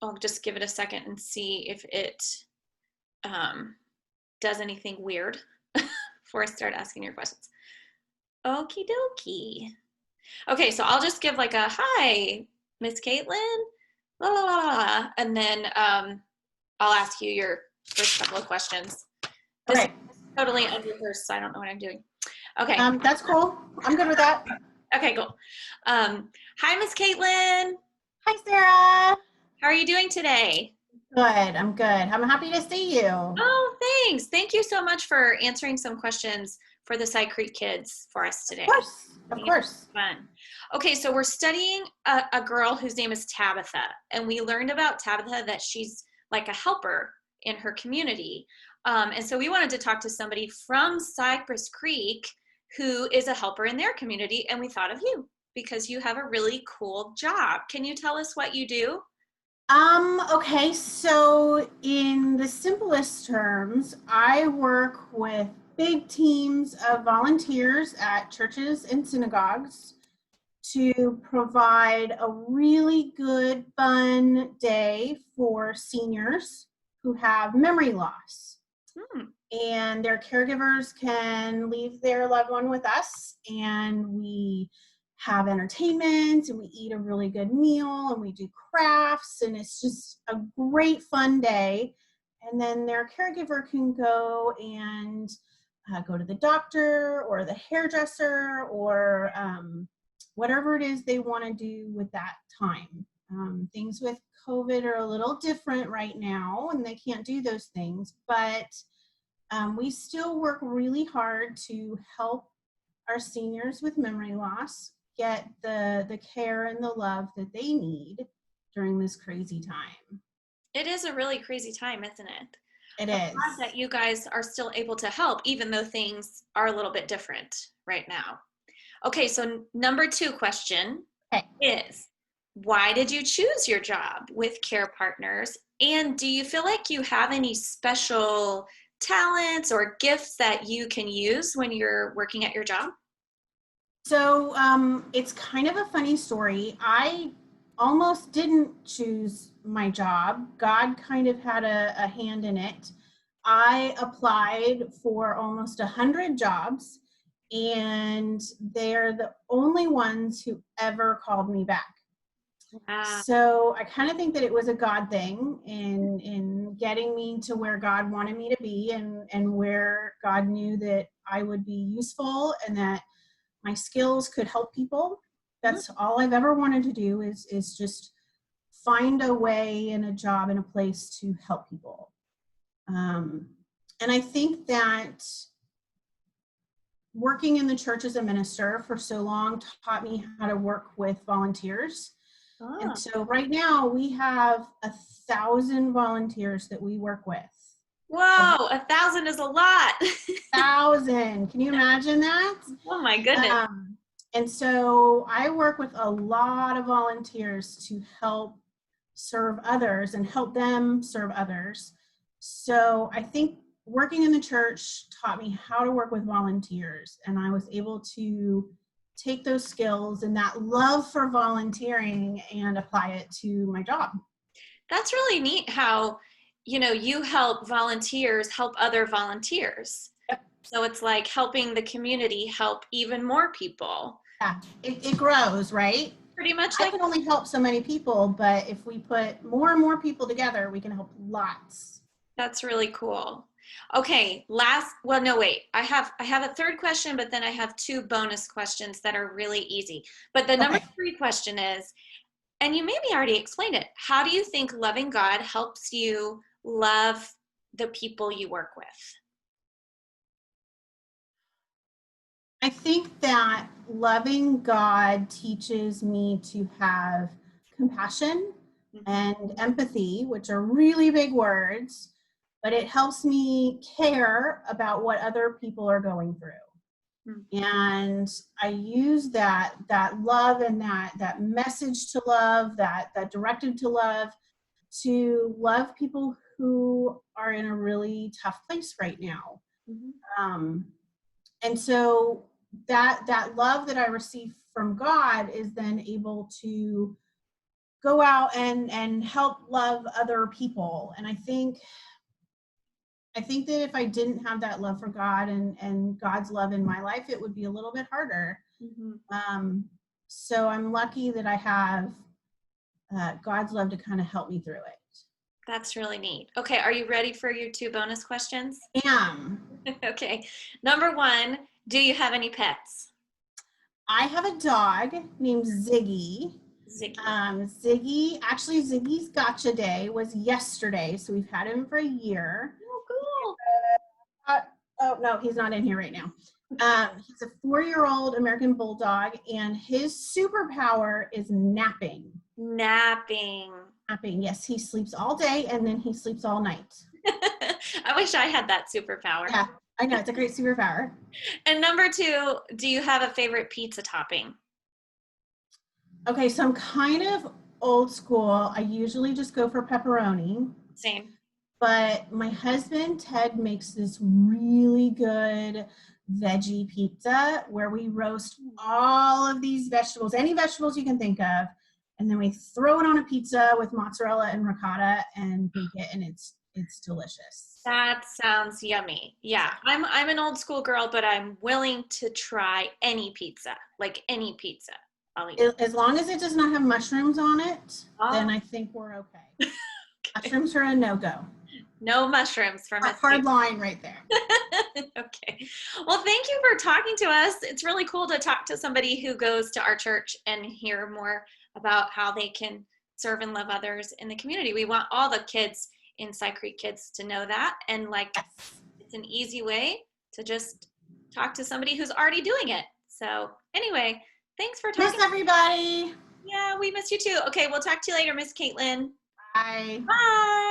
I'll just give it a second and see if it does anything weird before I start asking your questions. Okie dokie. Okay, so I'll just give like a hi, Miss Katelin, la la la la, and then I'll ask you your first couple of questions. This is Okay. totally unrehearsed, so I don't know what I'm doing. Okay. That's cool. I'm good with that. Okay, cool. Hi, Miss Katelin. Hi, Sarah. How are you doing today? Good. I'm good. I'm happy to see you. Oh, thanks. Thank you so much for answering some questions for the CyCreek kids for us today. Of course. Of course. Fun. Okay, so we're studying a girl whose name is Tabitha, and we learned about Tabitha that she's like a helper in her community. And so we wanted to talk to somebody from Cypress Creek who is a helper in their community, and we thought of you because you have a really cool job. Can you tell us what you do? Okay, so in the simplest terms, I work with big teams of volunteers at churches and synagogues to provide a really good, fun day for seniors who have memory loss. And their caregivers can leave their loved one with us, and we have entertainment and we eat a really good meal and we do crafts, and it's just a great fun day. And then their caregiver can go and go to the doctor or the hairdresser or whatever it is they want to do with that time. Things with COVID are a little different right now and they can't do those things, but we still work really hard to help our seniors with memory loss get the care and the love that they need during this crazy time. It is a really crazy time, isn't it? It I'm is. glad that you guys are still able to help, even though things are a little bit different right now. Okay, so number 2 question Okay. is, why did you choose your job with Care Partners? And do you feel like you have any special talents or gifts that you can use when you're working at your job? So it's kind of a funny story. I almost didn't choose my job. God kind of had a hand in it. I applied for almost 100 jobs, and they're the only ones who ever called me back. So I kind of think that it was a God thing in getting me to where God wanted me to be, and where God knew that I would be useful and that my skills could help people. That's all I've ever wanted to do is just find a way in a job in a place to help people. And I think that working in the church as a minister for so long taught me how to work with volunteers. And so right now we have 1,000 volunteers that we work with. Whoa, 1,000 is a lot. 1,000. Can you imagine that? Oh my goodness. And so I work with a lot of volunteers to help serve others and help them serve others. So I think working in the church taught me how to work with volunteers, and I was able to take those skills and that love for volunteering and apply it to my job. That's really neat how, you help volunteers help other volunteers. Yep. So it's like helping the community help even more people. Yeah, it grows, right? Pretty much I like, can only help so many people, but if we put more and more people together, we can help lots. that's really cool. Okay, well, no, wait. I have a third question, but then I have 2 bonus questions that are really easy. But the number Okay. 3 question is, and you maybe already explained it, how do you think loving God helps you love the people you work with? I think that loving God teaches me to have compassion and empathy, which are really big words, but it helps me care about what other people are going through. And I use that love and that message to love, that directive to love people who are in a really tough place right now. And so that love that I receive from God is then able to go out and help love other people. And I think that if I didn't have that love for God and God's love in my life, it would be a little bit harder. So I'm lucky that I have God's love to kind of help me through it. That's really neat. Okay, are you ready for your 2 bonus questions? Am. Okay. Number 1, do you have any pets? I have a dog named Ziggy. Ziggy's gotcha day was yesterday, so we've had him for a year. Oh, cool. Oh no, he's not in here right now. He's a 4-year-old American Bulldog, and his superpower is napping. Napping. Yes, he sleeps all day and then he sleeps all night. I wish I had that superpower. Yeah, I know, it's a great superpower. And number 2, do you have a favorite pizza topping? Okay, so I'm kind of old school. I usually just go for pepperoni. Same. But my husband, Ted, makes this really good veggie pizza where we roast all of these vegetables, any vegetables you can think of, and then we throw it on a pizza with mozzarella and ricotta and bake it, and it's delicious. That sounds yummy. Yeah, I'm an old school girl, but I'm willing to try any pizza, like any pizza. I'll eat. As long as it does not have mushrooms on it, then I think we're okay. Okay. Mushrooms are a no-go. No mushrooms for Miss hard line right there. Okay. Well, thank you for talking to us. It's really cool to talk to somebody who goes to our church and hear more about how they can serve and love others in the community. We want all the kids in CyCreek Kids to know that. And it's an easy way to just talk to somebody who's already doing it. So anyway, thanks for talking. Miss everybody. Yeah, we miss you too. Okay, we'll talk to you later, Miss Katelin. Bye. Bye.